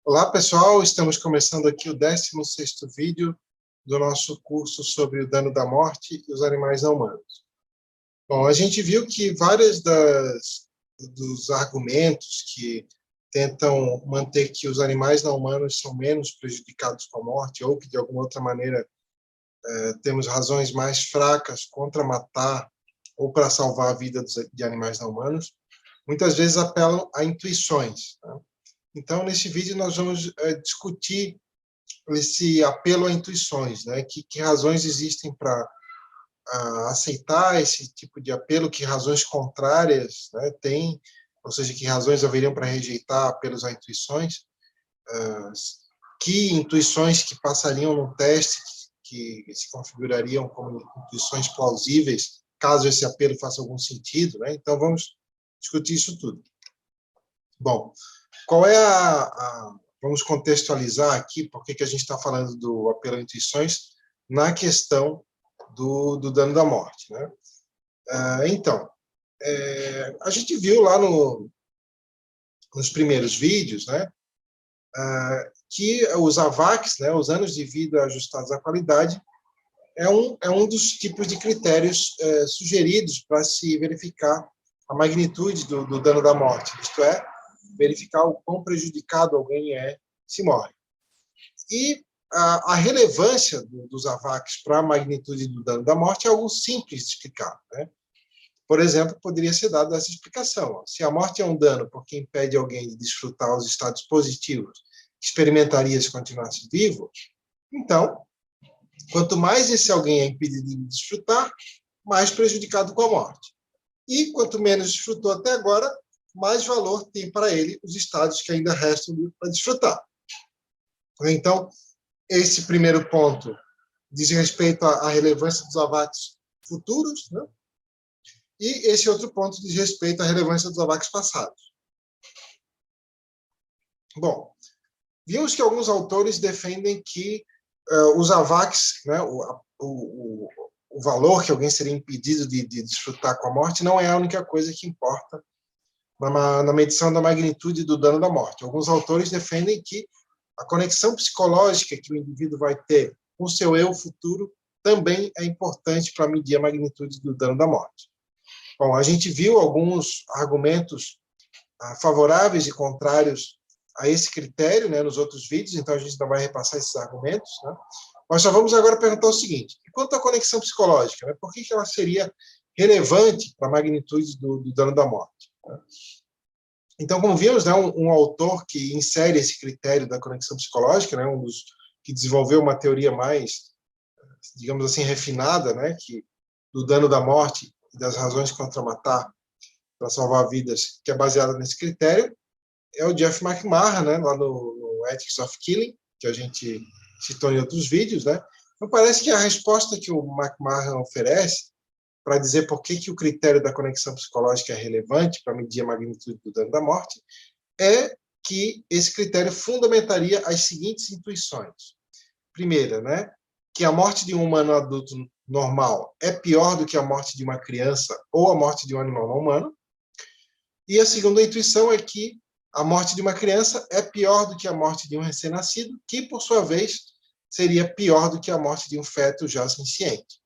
Olá, pessoal. Estamos começando aqui o 16º vídeo do nosso curso sobre o dano da morte e os animais não humanos. Bom, a gente viu que vários dos argumentos que tentam manter que os animais não humanos são menos prejudicados com a morte ou que, de alguma outra maneira, temos razões mais fracas contra matar ou para salvar a vida de animais não humanos, muitas vezes apelam a intuições, né? Então, nesse vídeo, nós vamos discutir esse apelo a intuições, né? Que razões existem para aceitar esse tipo de apelo, que razões contrárias, né, tem, ou seja, que razões haveriam para rejeitar apelos a intuições, que intuições que passariam no teste, que se configurariam como intuições plausíveis, caso esse apelo faça algum sentido, né? Então, vamos discutir isso tudo. Bom, qual é vamos contextualizar aqui por que a gente está falando do apelo a intuições na questão do dano da morte, né? Então, a gente viu lá nos primeiros vídeos, né, que os AVACs, né, os anos de vida ajustados à qualidade, é um dos tipos de critérios sugeridos para se verificar a magnitude do dano da morte, isto é, verificar o quão prejudicado alguém é se morre. E a relevância dos AVACs para a magnitude do dano da morte é algo simples de explicar, né? Por exemplo, poderia ser dada essa explicação. Se a morte é um dano porque impede alguém de desfrutar os estados positivos que experimentaria se continuasse vivo, então, quanto mais esse alguém é impedido de desfrutar, mais prejudicado com a morte. E quanto menos desfrutou até agora, mais valor tem para ele os estados que ainda restam para desfrutar. Então, esse primeiro ponto diz respeito à relevância dos AVACs futuros, né? E esse outro ponto diz respeito à relevância dos AVACs passados. Bom, vimos que alguns autores defendem que os AVACs, né, o valor que alguém seria impedido de desfrutar com a morte, não é a única coisa que importa na medição da magnitude do dano da morte. Alguns autores defendem que a conexão psicológica que o indivíduo vai ter com o seu eu futuro também é importante para medir a magnitude do dano da morte. Bom, a gente viu alguns argumentos favoráveis e contrários a esse critério, né, nos outros vídeos, então a gente não vai repassar esses argumentos, né? Nós só vamos agora perguntar o seguinte: quanto à conexão psicológica, né, por que ela seria relevante para a magnitude do dano da morte, né? Então, como vimos, né, um autor que insere esse critério da conexão psicológica, né, um dos que desenvolveu uma teoria mais, digamos assim, refinada, né, do dano da morte e das razões contra matar para salvar vidas, que é baseada nesse critério, é o Jeff McMahon, né, lá no Ethics of Killing, que a gente citou em outros vídeos, né. Então, parece que a resposta que o McMahon oferece para dizer por que o critério da conexão psicológica é relevante para medir a magnitude do dano da morte, é que esse critério fundamentaria as seguintes intuições. Primeira, né, que a morte de um humano adulto normal é pior do que a morte de uma criança ou a morte de um animal não humano. E a segunda intuição é que a morte de uma criança é pior do que a morte de um recém-nascido, que, por sua vez, seria pior do que a morte de um feto já senciente.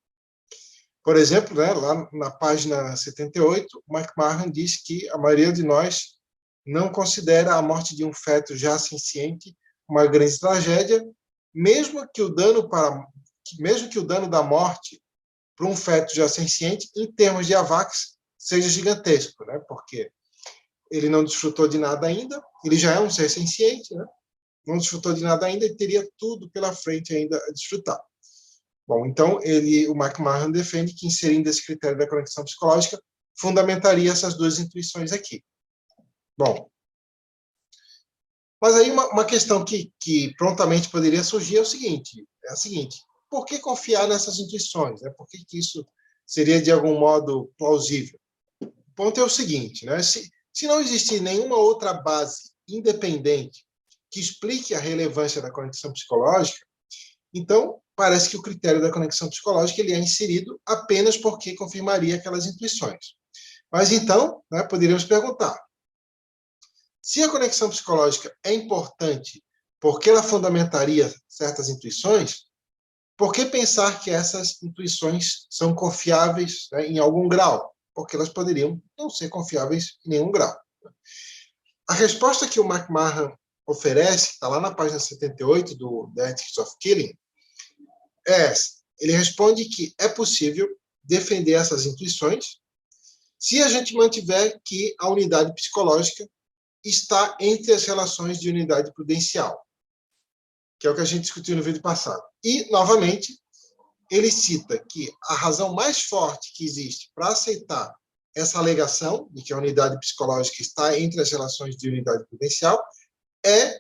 Por exemplo, né, lá na página 78, o McMahon diz que a maioria de nós não considera a morte de um feto já senciente uma grande tragédia, mesmo que o dano da morte para um feto já senciente, em termos de AVACs, seja gigantesco, né? Porque ele não desfrutou de nada ainda, ele já é um ser senciente, né? Não desfrutou de nada ainda e teria tudo pela frente ainda a desfrutar. Bom, então, o McMahon defende que, inserindo esse critério da conexão psicológica, fundamentaria essas duas intuições aqui. Bom, mas aí uma questão que prontamente poderia surgir é a seguinte: por que confiar nessas intuições, né? Por que isso seria, de algum modo, plausível? O ponto é o seguinte, né? Se não existir nenhuma outra base independente que explique a relevância da conexão psicológica, então, parece que o critério da conexão psicológica ele é inserido apenas porque confirmaria aquelas intuições. Mas então, né, poderíamos perguntar: se a conexão psicológica é importante por que ela fundamentaria certas intuições, por que pensar que essas intuições são confiáveis, né, em algum grau? Porque elas poderiam não ser confiáveis em nenhum grau. A resposta que o McMahon oferece, está lá na página 78 do The Ethics of Killing, é essa. Ele responde que é possível defender essas intuições se a gente mantiver que a unidade psicológica está entre as relações de unidade prudencial, que é o que a gente discutiu no vídeo passado. E, novamente, ele cita que a razão mais forte que existe para aceitar essa alegação de que a unidade psicológica está entre as relações de unidade prudencial é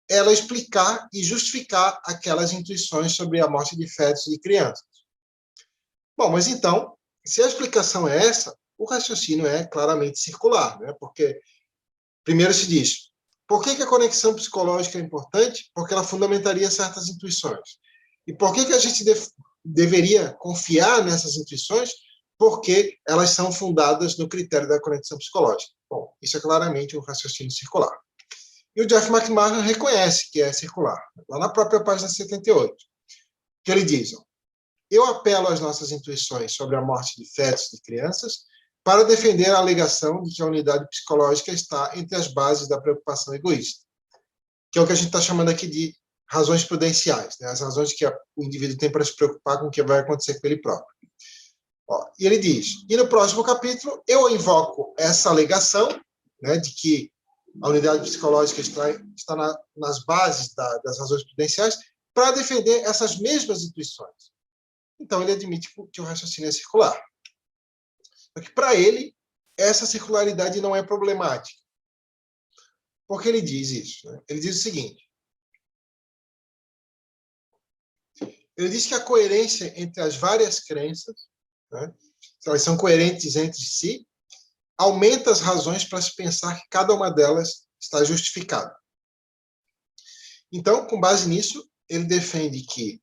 ela explicar e justificar aquelas intuições sobre a morte de fetos e de crianças. Bom, mas então, se a explicação é essa, o raciocínio é claramente circular, né? Porque, primeiro se diz, por que a conexão psicológica é importante? Porque ela fundamentaria certas intuições. E por que a gente deveria confiar nessas intuições? Porque elas são fundadas no critério da conexão psicológica. Bom, isso é claramente um raciocínio circular. E o Jeff McMahon reconhece que é circular, lá na própria página 78, que ele diz: eu apelo às nossas intuições sobre a morte de fetos e de crianças para defender a alegação de que a unidade psicológica está entre as bases da preocupação egoísta, que é o que a gente está chamando aqui de razões prudenciais, né? As razões que o indivíduo tem para se preocupar com o que vai acontecer com ele próprio. E ele diz, e no próximo capítulo eu invoco essa alegação, né, de que a unidade psicológica está nas bases das razões prudenciais para defender essas mesmas intuições. Então, ele admite que o raciocínio é circular. Só que, para ele, essa circularidade não é problemática. Por que ele diz isso? Né? Ele diz o seguinte. Ele diz que a coerência entre as várias crenças, né, se elas são coerentes entre si, aumenta as razões para se pensar que cada uma delas está justificada. Então, com base nisso, ele defende que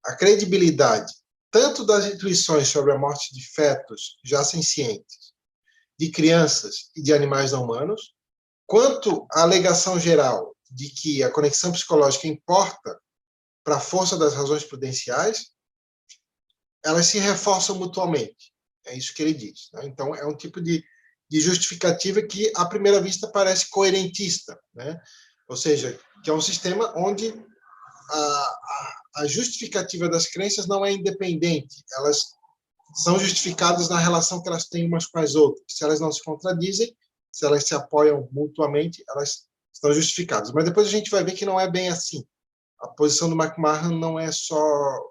a credibilidade tanto das intuições sobre a morte de fetos já sencientes, de crianças e de animais não humanos, quanto a alegação geral de que a conexão psicológica importa para a força das razões prudenciais, elas se reforçam mutuamente. É isso que ele diz. Né? Então, é um tipo de justificativa que, à primeira vista, parece coerentista, né? Ou seja, que é um sistema onde a justificativa das crenças não é independente, elas são justificadas na relação que elas têm umas com as outras. Se elas não se contradizem, se elas se apoiam mutuamente, elas estão justificadas. Mas depois a gente vai ver que não é bem assim. A posição do McMahon não é só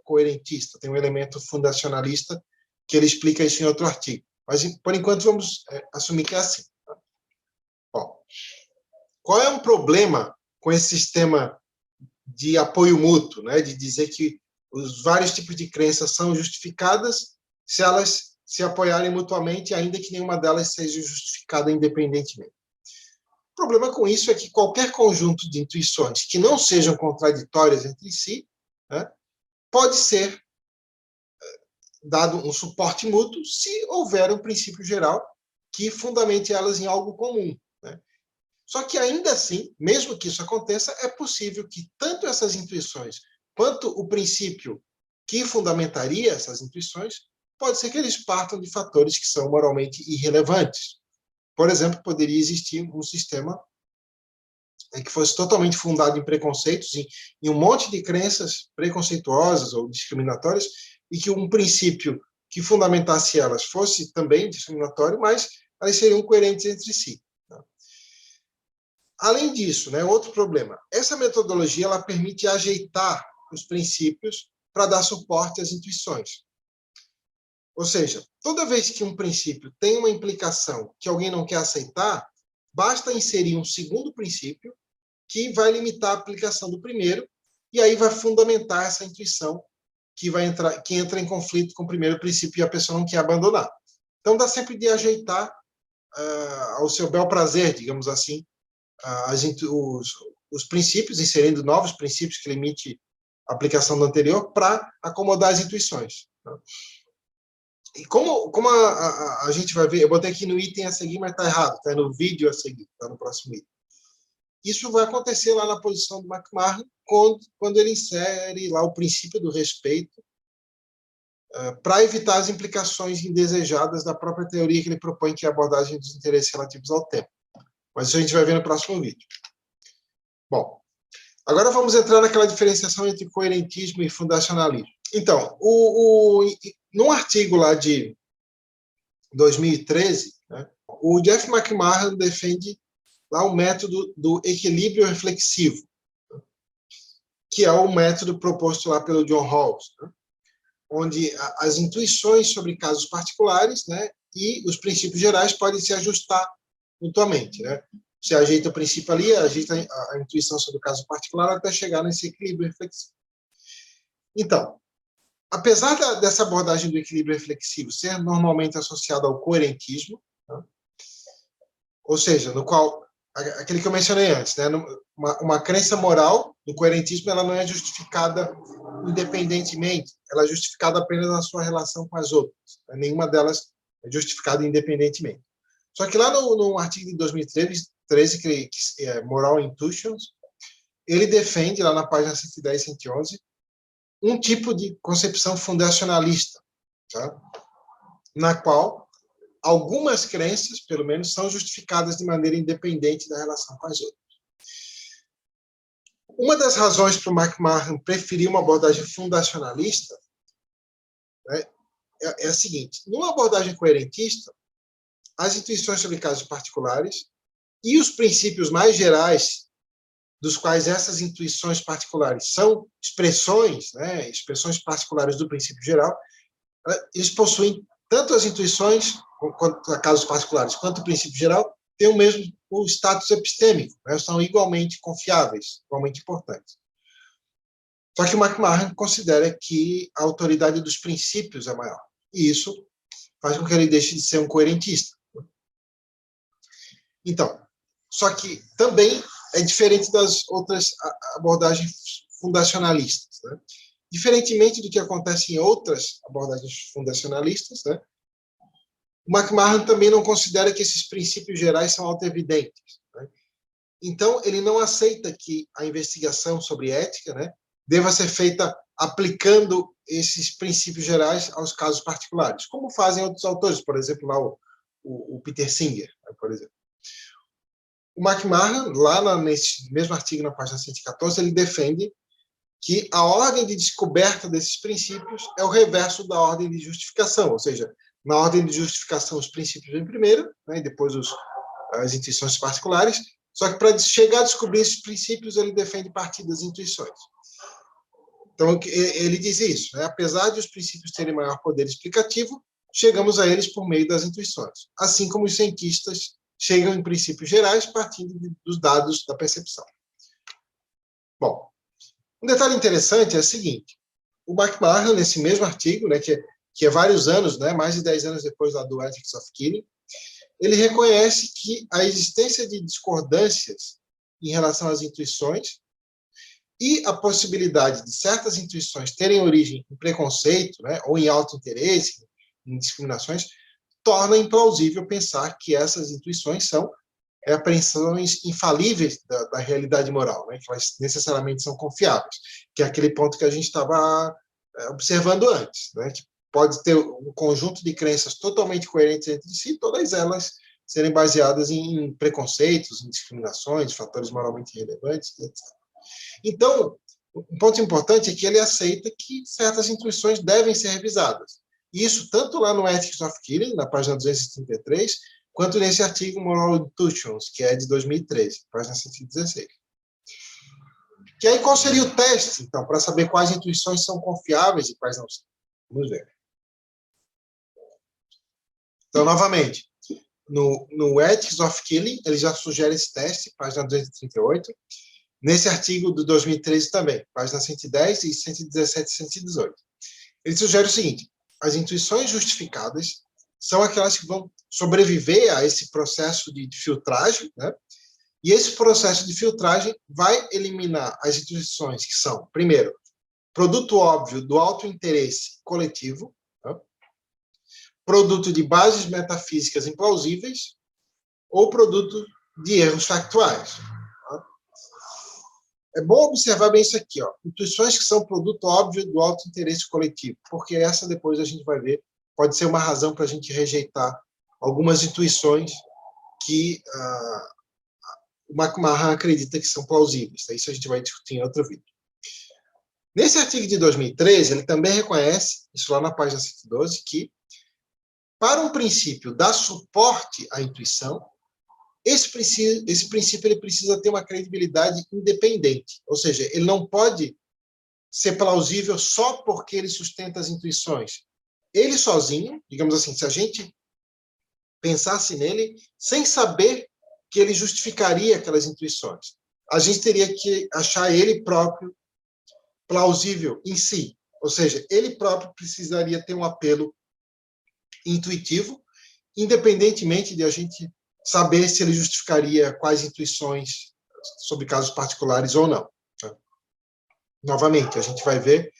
coerentista, tem um elemento fundacionalista que ele explica isso em outro artigo. Mas, por enquanto, vamos assumir que é assim. Bom, qual é um problema com esse sistema de apoio mútuo, né? De dizer que os vários tipos de crenças são justificadas se elas se apoiarem mutuamente, ainda que nenhuma delas seja justificada independentemente. O problema com isso é que qualquer conjunto de intuições que não sejam contraditórias entre si, né, pode ser dado um suporte mútuo se houver um princípio geral que fundamente elas em algo comum. Né? Só que ainda assim, mesmo que isso aconteça, é possível que tanto essas intuições quanto o princípio que fundamentaria essas intuições, pode ser que eles partam de fatores que são moralmente irrelevantes. Por exemplo, poderia existir um sistema que fosse totalmente fundado em preconceitos, em um monte de crenças preconceituosas ou discriminatórias, e que um princípio que fundamentasse elas fosse também discriminatório, mas elas seriam coerentes entre si. Além disso, né, outro problema, essa metodologia ela permite ajeitar os princípios para dar suporte às intuições. Ou seja, toda vez que um princípio tem uma implicação que alguém não quer aceitar, basta inserir um segundo princípio que vai limitar a aplicação do primeiro e aí vai fundamentar essa intuição que entra em conflito com o primeiro princípio e a pessoa não quer abandonar. Então, dá sempre de ajeitar ao seu bel prazer, digamos assim, os princípios, inserindo novos princípios que limite a aplicação do anterior para acomodar as intuições. E como a gente vai ver, eu botei aqui no item a seguir, mas está errado, está no vídeo a seguir, está no próximo item. Isso vai acontecer lá na posição do McMahon, quando ele insere lá o princípio do respeito, para evitar as implicações indesejadas da própria teoria que ele propõe, que é a abordagem dos interesses relativos ao tempo. Mas isso a gente vai ver no próximo vídeo. Bom, agora vamos entrar naquela diferenciação entre coerentismo e fundacionalismo. Então, num artigo lá de 2013, né, o Jeff McMahon defende lá o método do equilíbrio reflexivo, que é o método proposto lá pelo John Rawls, né, onde as intuições sobre casos particulares, né, e os princípios gerais podem se ajustar mutuamente, né? Você ajeita o princípio ali, ajeita a intuição sobre o caso particular até chegar nesse equilíbrio reflexivo. Então, apesar dessa abordagem do equilíbrio reflexivo ser normalmente associada ao coerentismo, né, ou seja, no qual aquele que eu mencionei antes, né, uma crença moral do coerentismo, ela não é justificada independentemente, ela é justificada apenas na sua relação com as outras. Né? Nenhuma delas é justificada independentemente. Só que lá no artigo de 2013, que é Moral Intuitions, ele defende, lá na página 110 e 111, um tipo de concepção fundacionalista, tá? Na qual algumas crenças, pelo menos, são justificadas de maneira independente da relação com as outras. Uma das razões para o McMahon preferir uma abordagem fundacionalista, né, é a seguinte: numa abordagem coerentista, as intuições sobre casos particulares e os princípios mais gerais dos quais essas intuições particulares são expressões, né, expressões particulares do princípio geral, eles possuem tanto as intuições, quanto a casos particulares, quanto o princípio geral, têm o status epistêmico, né, são igualmente confiáveis, igualmente importantes. Só que o McMahon considera que a autoridade dos princípios é maior, e isso faz com que ele deixe de ser um coerentista. Então, só que também é diferente das outras abordagens fundacionalistas, né? Diferentemente do que acontece em outras abordagens fundacionalistas, né, o McMahon também não considera que esses princípios gerais são autoevidentes, né? Então, ele não aceita que a investigação sobre ética, né, deva ser feita aplicando esses princípios gerais aos casos particulares, como fazem outros autores, por exemplo, lá o Peter Singer, né, por exemplo. O McMahon, lá nesse mesmo artigo, na página 114, ele defende que a ordem de descoberta desses princípios é o reverso da ordem de justificação, ou seja, na ordem de justificação os princípios vêm primeiro, né, e depois as intuições particulares, só que para chegar a descobrir esses princípios, ele defende partir das intuições. Então, ele diz isso, né, apesar de os princípios terem maior poder explicativo, chegamos a eles por meio das intuições, assim como os cientistas chegam em princípios gerais partindo dos dados da percepção. Bom, um detalhe interessante é o seguinte: o McMahon, nesse mesmo artigo, né, que é vários anos, né, mais de 10 anos depois lá do Ethics of Killing, ele reconhece que a existência de discordâncias em relação às intuições e a possibilidade de certas intuições terem origem em preconceito, né, ou em auto-interesse, em discriminações, torna implausível pensar que essas intuições são apreensões infalíveis da realidade moral, né, que elas necessariamente são confiáveis, que é aquele ponto que a gente estava observando antes, né, que pode ter um conjunto de crenças totalmente coerentes entre si, todas elas serem baseadas em preconceitos, em discriminações, fatores moralmente relevantes, etc. Então, um ponto importante é que ele aceita que certas intuições devem ser revisadas. Isso tanto lá no Ethics of Killing, na página 233, quanto nesse artigo Moral Intuitions, que é de 2013, página 116. Que aí qual seria o teste, então, para saber quais intuições são confiáveis e quais não são? Vamos ver. Então, novamente, no Ethics of Killing, ele já sugere esse teste, página 238. Nesse artigo de 2013 também, página 110 e 117 e 118. Ele sugere o seguinte: as intuições justificadas são aquelas que vão sobreviver a esse processo de filtragem, né? E esse processo de filtragem vai eliminar as intuições que são, primeiro, produto óbvio do autointeresse coletivo, né? Produto de bases metafísicas implausíveis ou produto de erros factuais. Né? É bom observar bem isso aqui, ó. Intuições que são produto óbvio do alto interesse coletivo, porque essa depois a gente vai ver, pode ser uma razão para a gente rejeitar algumas intuições que o McMahon acredita que são plausíveis. Isso a gente vai discutir em outro vídeo. Nesse artigo de 2013, ele também reconhece, isso lá na página 112, que para um princípio dar suporte à intuição, esse princípio ele precisa ter uma credibilidade independente, ou seja, ele não pode ser plausível só porque ele sustenta as intuições. Ele sozinho, digamos assim, se a gente pensasse nele sem saber que ele justificaria aquelas intuições, a gente teria que achar ele próprio plausível em si, ou seja, ele próprio precisaria ter um apelo intuitivo, independentemente de a gente saber se ele justificaria quais intuições sobre casos particulares ou não. Novamente, a gente vai ver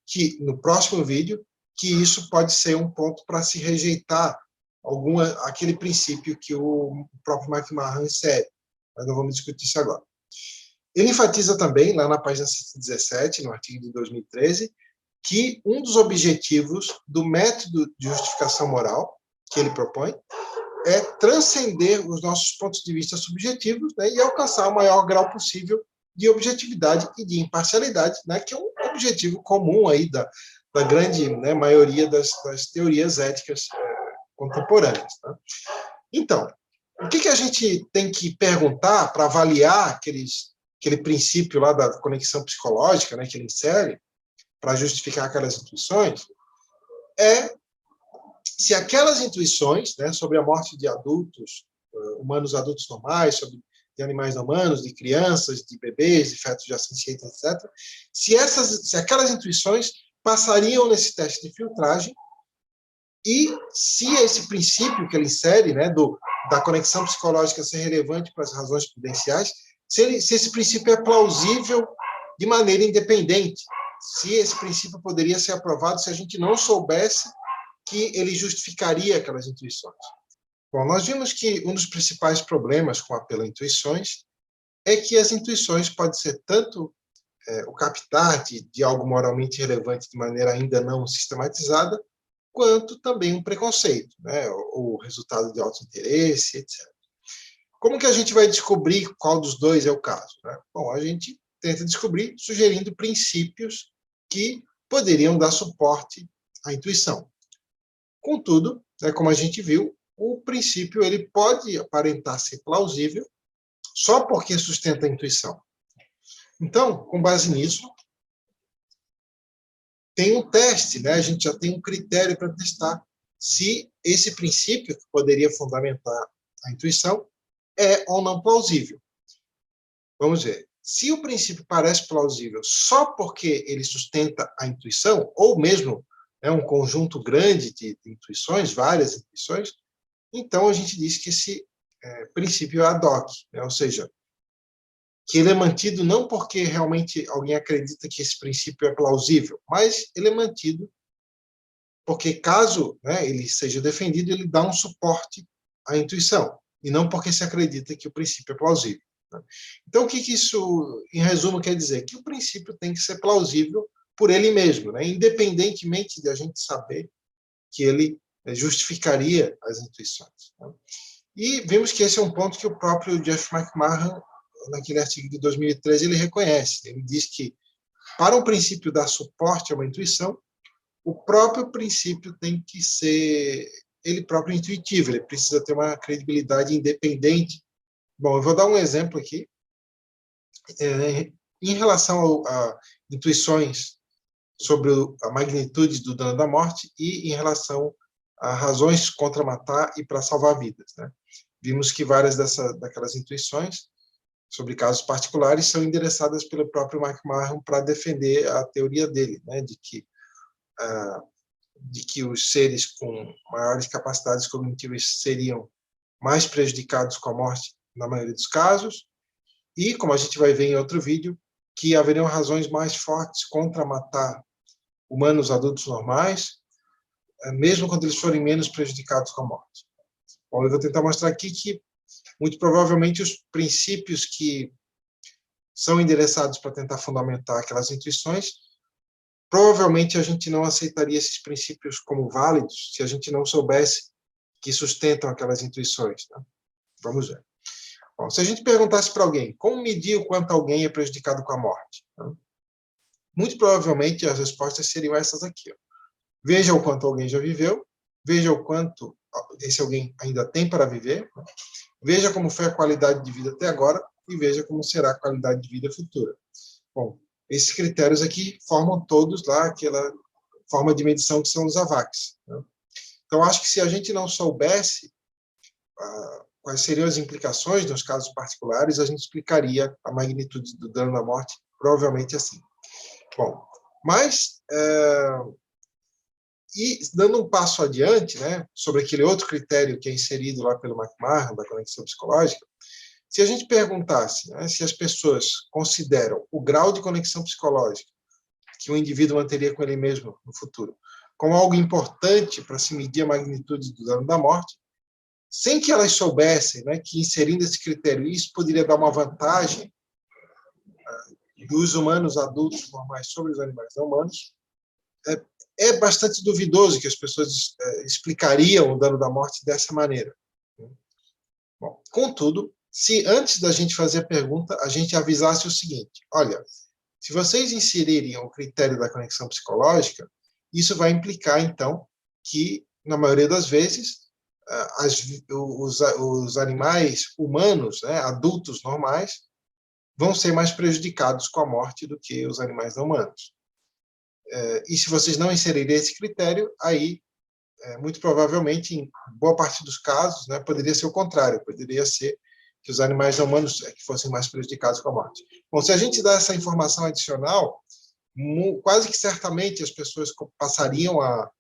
que no próximo vídeo que isso pode ser um ponto para se rejeitar aquele princípio que o próprio McMahon insere. Mas não vamos discutir isso agora. Ele enfatiza também, lá na página 117, no artigo de 2013, que um dos objetivos do método de justificação moral que ele propõe é transcender os nossos pontos de vista subjetivos, né, e alcançar o maior grau possível de objetividade e de imparcialidade, né, que é um objetivo comum aí da grande, né, maioria das teorias éticas contemporâneas. Tá? Então, o que a gente tem que perguntar para avaliar aquele princípio lá da conexão psicológica, né, que ele insere, para justificar aquelas intuições, é se aquelas intuições, né, sobre a morte de adultos, humanos adultos normais, de animais não humanos, de crianças, de bebês, de fetos já sencientes, etc., se aquelas intuições passariam nesse teste de filtragem e se esse princípio que ele insere, né, da conexão psicológica ser relevante para as razões prudenciais, se esse princípio é plausível de maneira independente, se esse princípio poderia ser aprovado se a gente não soubesse que ele justificaria aquelas intuições. Bom, nós vimos que um dos principais problemas com o apelo a intuições é que as intuições podem ser tanto o captar de algo moralmente relevante de maneira ainda não sistematizada, quanto também um preconceito, né, o resultado de auto-interesse, etc. Como que a gente vai descobrir qual dos dois é o caso? Né? Bom, a gente tenta descobrir sugerindo princípios que poderiam dar suporte à intuição. Contudo, né, como a gente viu, o princípio ele pode aparentar ser plausível só porque sustenta a intuição. Então, com base nisso, tem um teste, né? A gente já tem um critério para testar se esse princípio que poderia fundamentar a intuição é ou não plausível. Vamos ver. Se o princípio parece plausível só porque ele sustenta a intuição, ou mesmo um conjunto grande de intuições, várias intuições, então a gente diz que esse princípio é ad hoc, né? Ou seja, que ele é mantido não porque realmente alguém acredita que esse princípio é plausível, mas ele é mantido porque caso, né, ele seja defendido, ele dá um suporte à intuição, e não porque se acredita que o princípio é plausível. Né? Então, o que isso, em resumo, quer dizer? Que o princípio tem que ser plausível por ele mesmo, né, independentemente de a gente saber que ele justificaria as intuições. Né? E vimos que esse é um ponto que o próprio Jeff McMahon, naquele artigo de 2013, ele reconhece. Ele diz que, para um princípio dar suporte a uma intuição, o próprio princípio tem que ser ele próprio intuitivo, ele precisa ter uma credibilidade independente. Bom, eu vou dar um exemplo aqui. Em relação a intuições sobre a magnitude do dano da morte e em relação a razões contra matar e para salvar vidas. Né? Vimos que várias daquelas intuições sobre casos particulares são endereçadas pelo próprio McMahon para defender a teoria dele, né, de que os seres com maiores capacidades cognitivas seriam mais prejudicados com a morte na maioria dos casos, e, como a gente vai ver em outro vídeo, que haveriam razões mais fortes contra matar humanos adultos normais, mesmo quando eles forem menos prejudicados com a morte. Bom, eu vou tentar mostrar aqui que, muito provavelmente, os princípios que são endereçados para tentar fundamentar aquelas intuições, provavelmente a gente não aceitaria esses princípios como válidos se a gente não soubesse que sustentam aquelas intuições, né? Vamos ver. Bom, se a gente perguntasse para alguém, como medir o quanto alguém é prejudicado com a morte? Né? Muito provavelmente as respostas seriam essas aqui. Ó. Veja o quanto alguém já viveu, veja o quanto esse alguém ainda tem para viver, né? Veja como foi a qualidade de vida até agora e veja como será a qualidade de vida futura. Bom, esses critérios aqui formam todos lá aquela forma de medição que são os AVACs. Né? Então, acho que se a gente não soubesse quais seriam as implicações nos casos particulares, a gente explicaria a magnitude do dano da morte, provavelmente assim. Bom, mas, e dando um passo adiante, né, sobre aquele outro critério que é inserido lá pelo McMahon, da conexão psicológica, se a gente perguntasse, né, se as pessoas consideram o grau de conexão psicológica que o indivíduo manteria com ele mesmo no futuro como algo importante para se medir a magnitude do dano da morte, sem que elas soubessem, né, que inserindo esse critério, isso poderia dar uma vantagem dos humanos adultos normais sobre os animais não humanos, é bastante duvidoso que as pessoas explicariam o dano da morte dessa maneira. Bom, contudo, se antes da gente fazer a pergunta, a gente avisasse o seguinte, olha, se vocês inserirem o critério da conexão psicológica, isso vai implicar, então, que, na maioria das vezes, os animais humanos, né, adultos normais, vão ser mais prejudicados com a morte do que os animais não humanos. E se vocês não inserirem esse critério, aí, muito provavelmente, em boa parte dos casos, né, poderia ser o contrário, poderia ser que os animais não humanos que fossem mais prejudicados com a morte. Bom, se a gente dá essa informação adicional, quase que certamente as pessoas passariam a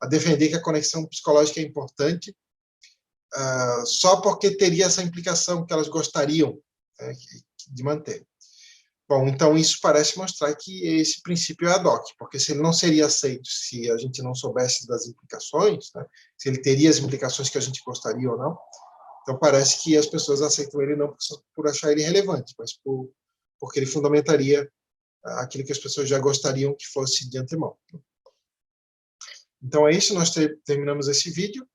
defender que a conexão psicológica é importante, só porque teria essa implicação que elas gostariam, né, de manter. Bom, então isso parece mostrar que esse princípio é ad hoc, porque se ele não seria aceito se a gente não soubesse das implicações, né, se ele teria as implicações que a gente gostaria ou não, então parece que as pessoas aceitam ele não por achar ele relevante, mas porque ele fundamentaria aquilo que as pessoas já gostariam que fosse de antemão. Então é isso, nós terminamos esse vídeo,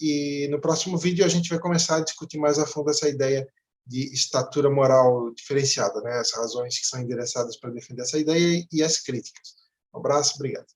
e no próximo vídeo a gente vai começar a discutir mais a fundo essa ideia de estatura moral diferenciada, né? As razões que são endereçadas para defender essa ideia e as críticas. Um abraço, obrigado.